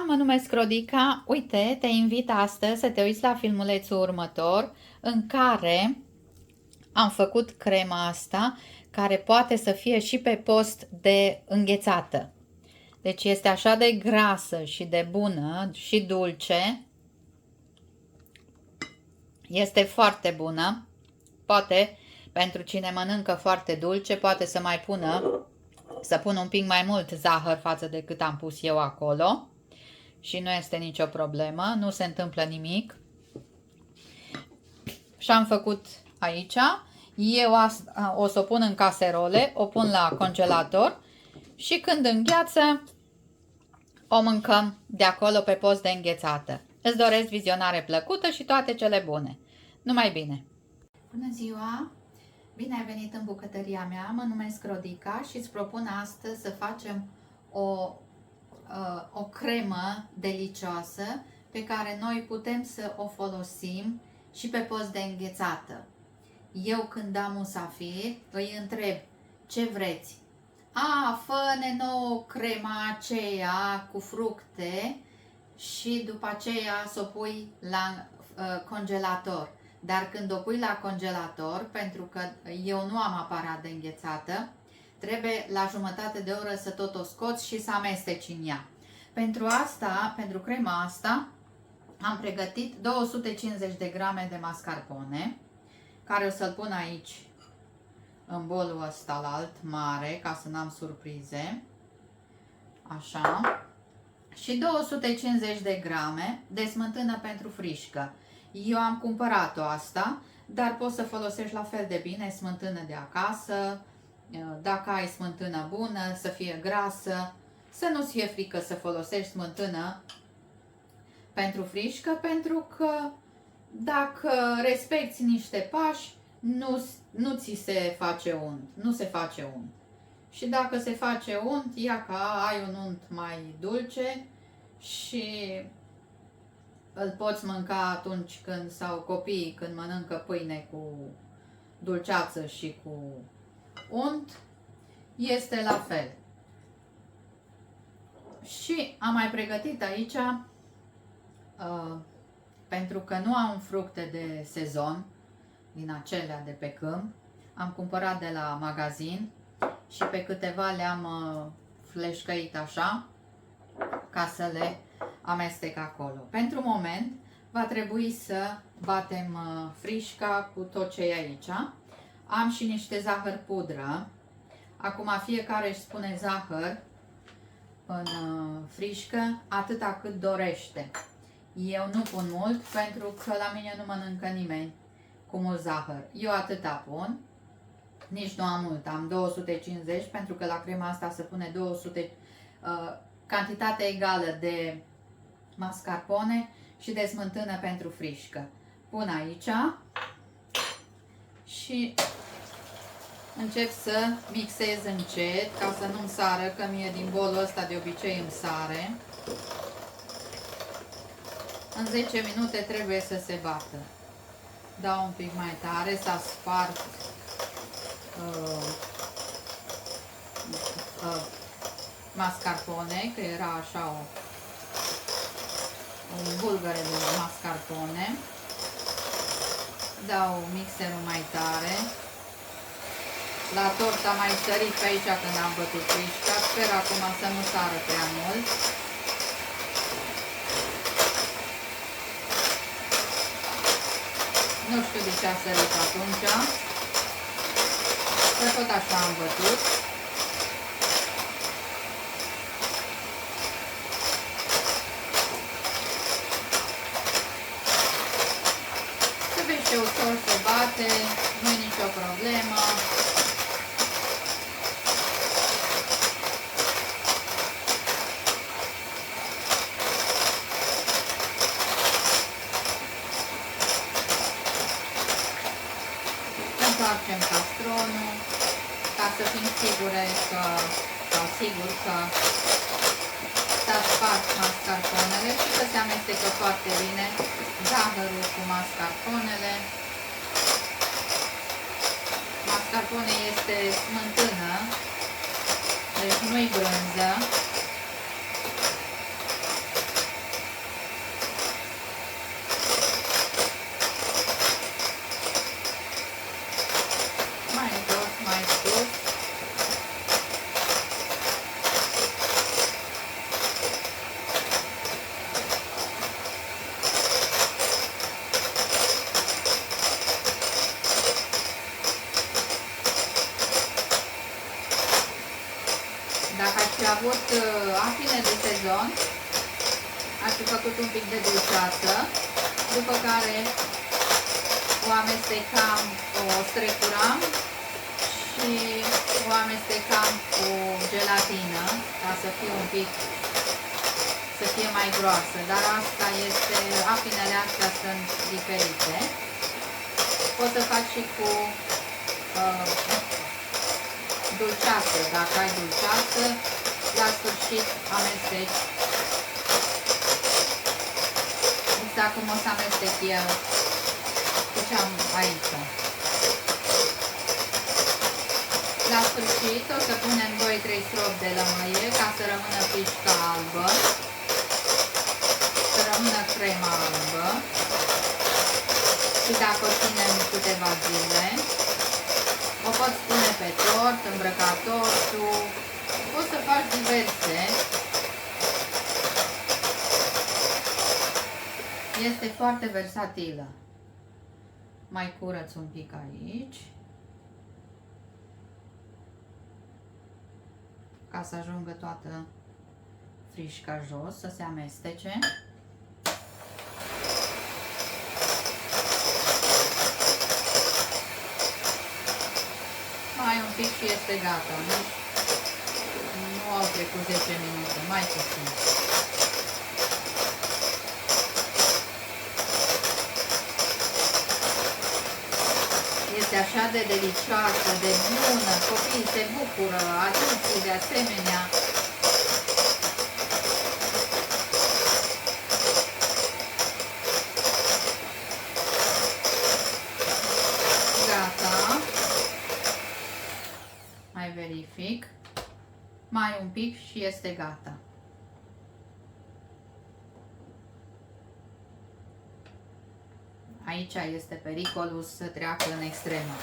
Mă numesc Rodica. Uite, te invit astăzi să te uiți la filmulețul următor în care am făcut crema asta, care poate să fie și pe post de înghețată. Deci este așa de grasă și de bună și dulce. Este foarte bună. Poate, pentru cine mănâncă foarte dulce, poate să mai pună un pic mai mult zahăr față de cât am pus eu acolo. Și nu este nicio problemă, nu se întâmplă nimic. Și am făcut aici. Eu o să o pun în caserole, o pun la congelator și când îngheață, o mâncăm de acolo pe post de înghețată. Îți doresc vizionare plăcută și toate cele bune. Numai bine! Bună ziua! Bine ai venit în bucătăria mea, mă numesc Rodica și îți propun astăzi să facem o cremă delicioasă pe care noi putem să o folosim și pe post de înghețată. Eu când am musafiri îi întreb: ce vreți? Fă-ne nouă crema aceea cu fructe și după aceea să o pui la congelator. Dar când o pui la congelator, pentru că eu nu am aparat de înghețată, trebuie la jumătate de oră să tot o scoți și să amesteci în ea. Pentru asta, pentru crema asta, am pregătit 250 de grame de mascarpone, care o să-l pun aici în bolul ăsta la alt mare, ca să n-am surprize. Așa. Și 250 de grame de smântână pentru frișcă. Eu am cumpărat-o asta, dar poți să folosești la fel de bine smântână de acasă. Dacă ai smântână bună, să fie grasă, să nu-ți fie frică să folosești smântână pentru frișcă, pentru că dacă respecti niște pași, nu ți se face unt, nu se face unt. Și dacă se face unt, ia că ai un unt mai dulce și îl poți mânca atunci când, sau copiii când mănâncă pâine cu dulceață și cu unt, este la fel. Și am mai pregătit aici, pentru că nu am fructe de sezon, din acelea de pe câmp, am cumpărat de la magazin și pe câteva le-am fleșcăit așa, ca să le amestec acolo. Pentru moment va trebui să batem frișca cu tot ce e aici. Am și niște zahăr pudră. Acum fiecare își spune zahăr în frișcă atâta cât dorește. Eu nu pun mult pentru că la mine nu mănâncă nimeni cu mult zahăr. Eu atâta pun. Nici nu am mult, am 250 pentru că la crema asta se pune 200, cantitate egală de mascarpone și de smântână pentru frișcă. Pun aici și încep să mixez încet ca să nu-mi sară, că mie din bolul ăsta de obicei îmi sare. În 10 minute trebuie să se bată. Dau un pic mai tare, s-a spart mascarpone, că era așa un bulgăre de mascarpone. Dau mixerul mai tare. La tort am mai sărit pe aici când am bătut frișca. Sper acum să nu sară prea mult. Nu știu de ce a sărit atunci. Că tot așa am bătut. Se vede ușor, se bate, nu e nicio problemă. Întoarcem castronul ca să fim sigure că, sau sigur că s-a spart mascarponele și că se amestecă foarte bine zahărul cu mascarponele. Mascarpone este smântână, deci nu-i brânză. mascarpone. Aș fi făcut un pic de dulceață, după care o amestecam, o strecuram și o amestecam cu gelatină ca să fie un pic, să fie mai groasă, dar asta este, afinele astea sunt diferite. Poți să faci și cu dulceață, dacă ai dulceață, la sfârșit amesteci. Exact cum o să amestec eu cu ce am aici. La sfârșit o să punem 2-3 stropi de lămâie ca să rămână frișca albă, să rămână crema albă. Și dacă o ținem câteva zile, o poți pune pe tort, îmbrăca tortul, poți să faci diverse. Este foarte versatilă. Mai curăț un pic aici, ca să ajungă toată frișca jos, să se amestece. Mai un pic și este gata. Nu au trecut 10 minute, mai puțin. Este așa de delicioasă, de bună, copiii se bucură, adulții de asemenea. Gata. Mai verific. Mai un pic și este gata. Aici este pericolul să treacă în extremă.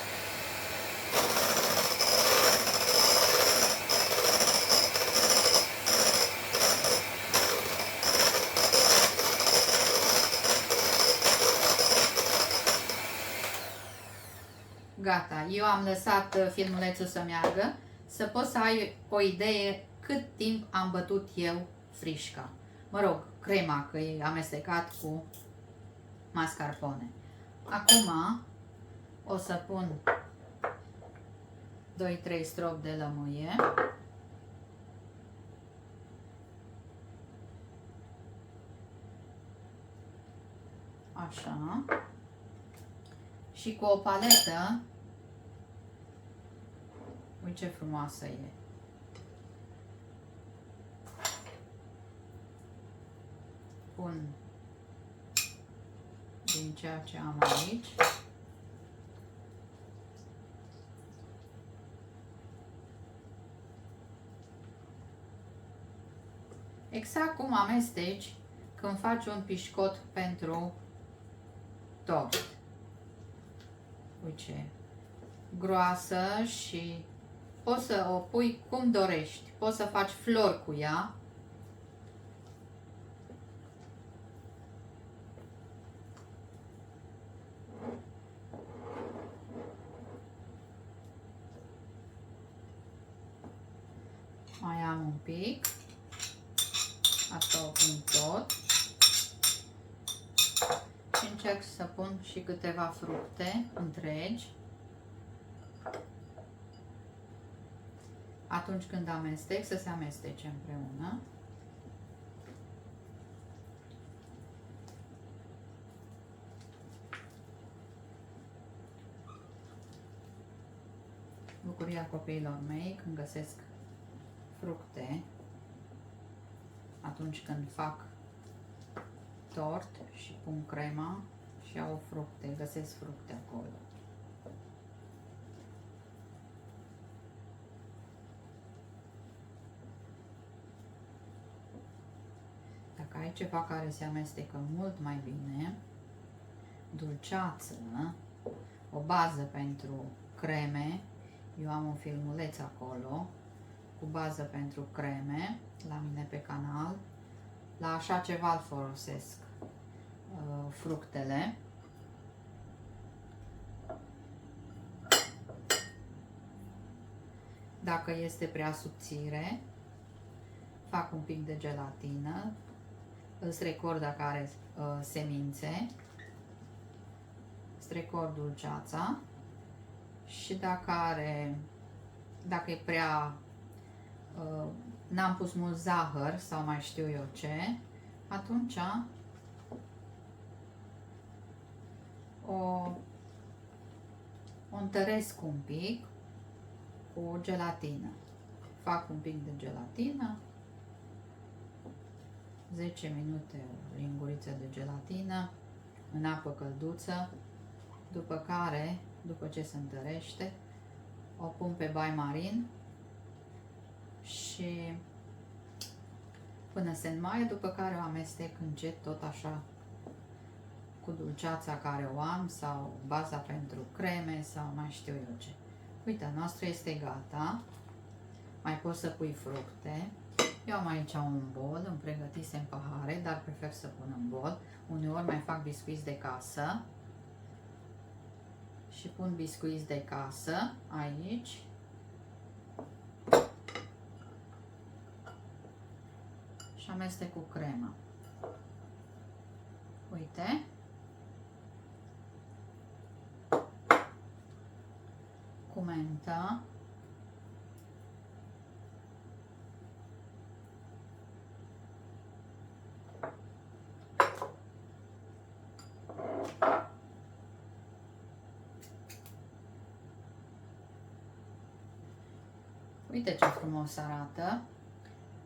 Gata, eu am lăsat filmulețul să meargă, să poți să ai o idee cât timp am bătut eu frișca. Mă rog, crema, că e amestecat cu mascarpone. Acum o să pun 2-3 stropi de lămâie. Așa. Și cu o paletă, uite ce frumoasă e. Pun din ceea ce am aici. Exact cum amesteci când faci un pișcot pentru tort. Uite, groasă și poți să o pui cum dorești. Poți să faci flori cu ea. Mai am un pic. Asta o pun tot. Și încerc să pun și câteva fructe întregi. Atunci când amestec, să se amestece împreună. Bucuria copiilor mei când găsesc fructe atunci când fac tort și pun crema și au fructe, găsesc fructe acolo. Dacă ai ceva care se amestecă mult mai bine, dulceață, o bază pentru creme, eu am un filmuleț acolo cu bază pentru creme la mine pe canal. La așa ceva îl folosesc fructele. Dacă este prea subțire, fac un pic de gelatină, îl strecor dacă are semințe, strecor dulceața și dacă e prea, n-am pus mult zahăr sau mai știu eu ce, atunci o întăresc un pic cu gelatină. Fac un pic de gelatină, 10 minute o linguriță de gelatină în apă călduță, după care, după ce se întărește, o pun pe bai marin și până se înmaie, după care o amestec încet tot așa cu dulceața care o am sau baza pentru creme sau mai știu eu ce. Uite, a noastră este gata. Mai poți să pui fructe. Eu am aici un bol, îmi pregătisem pahare, dar prefer să pun în bol. Uneori mai fac biscuiți de casă și pun biscuiți de casă aici. Și amestec cu cremă. Uite. Cu mentă. Uite ce frumos arată.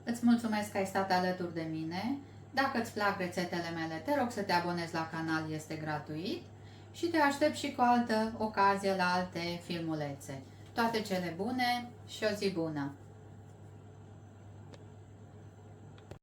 Îți mulțumesc că ai stat alături de mine. Dacă îți plac rețetele mele, te rog să te abonezi la canal, este gratuit. Și te aștept și cu altă ocazie la alte filmulețe. Toate cele bune și o zi bună!